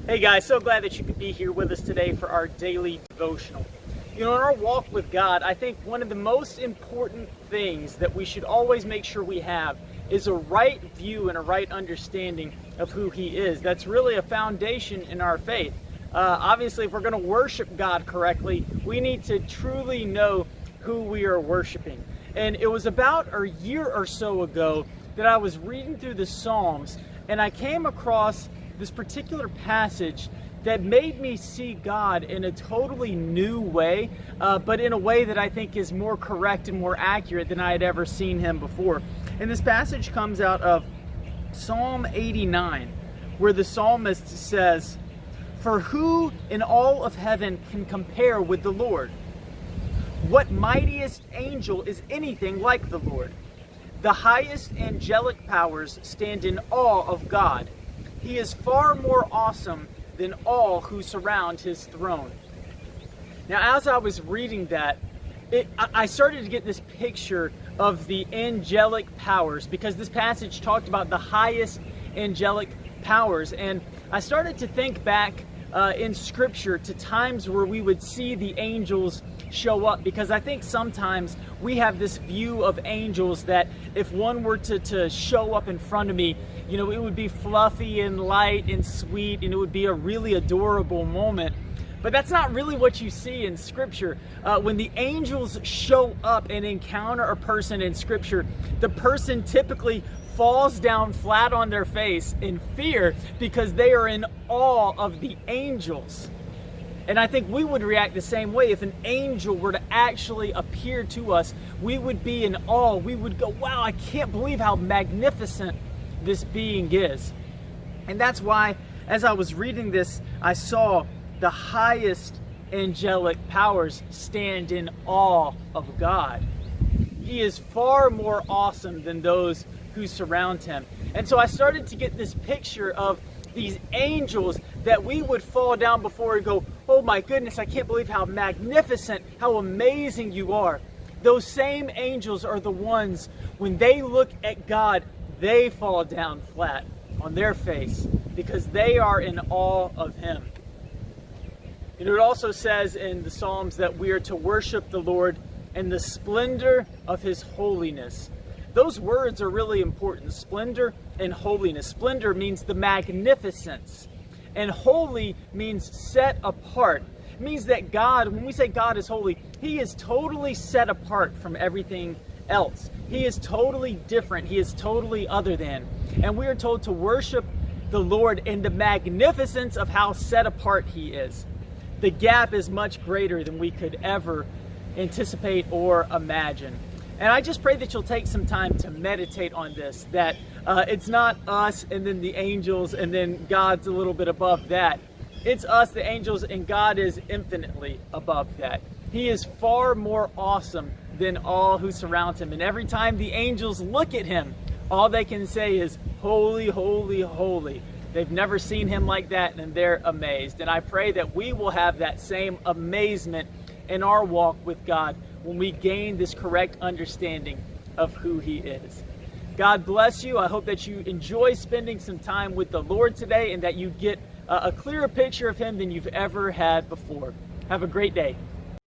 Hey guys, so glad that you could be here with us today for our daily devotional. In our walk with God, I think one of the most important things that we should always make sure we have is a right view and a right understanding of who He is. That's really a foundation in our faith. Obviously, if we're going to worship God correctly, we need to truly know who we are worshiping. And it was about a year or so ago that I was reading through the Psalms, and I came across this particular passage that made me see God in a totally new way, but in a way that I think is more correct and more accurate than I had ever seen Him before. And this passage comes out of Psalm 89, where the psalmist says, "For who in all of heaven can compare with the Lord? What mightiest angel is anything like the Lord? The highest angelic powers stand in awe of God. He is far more awesome than all who surround His throne." Now, as I was reading that, I started to get this picture of the angelic powers, because this passage talked about the highest angelic powers. And I started to think back in Scripture to times where we would see the angels show up, because I think sometimes we have this view of angels that if one were to show up in front of me, it would be fluffy and light and sweet, and it would be a really adorable moment. But that's not really what you see in Scripture. When the angels show up and encounter a person in Scripture, the person typically falls down flat on their face in fear because they are in awe of the angels. And I think we would react the same way. If an angel were to actually appear to us, we would be in awe. We would go, wow, I can't believe how magnificent this being is. And that's why, as I was reading this, I saw the highest angelic powers stand in awe of God. He is far more awesome than those who surround Him. And so I started to get this picture of these angels that we would fall down before and go, oh my goodness, I can't believe how magnificent, how amazing you are. Those same angels are the ones, when they look at God, they fall down flat on their face because they are in awe of Him. It also says in the Psalms that we are to worship the Lord in the splendor of His holiness. Those words are really important, splendor and holiness. Splendor means the magnificence, and holy means set apart. It means that God, when we say God is holy, He is totally set apart from everything else. He is totally different. He is totally other than. And we are told to worship the Lord in the magnificence of how set apart He is. The gap is much greater than we could ever anticipate or imagine. And I just pray that you'll take some time to meditate on this, that it's not us and then the angels and then God's a little bit above that. It's us, the angels, and God is infinitely above that. He is far more awesome than all who surround Him. And every time the angels look at Him, all they can say is, holy, holy, holy. They've never seen Him like that, and they're amazed. And I pray that we will have that same amazement in our walk with God when we gain this correct understanding of who He is. God bless you. I hope that you enjoy spending some time with the Lord today, and that you get a clearer picture of Him than you've ever had before. Have a great day.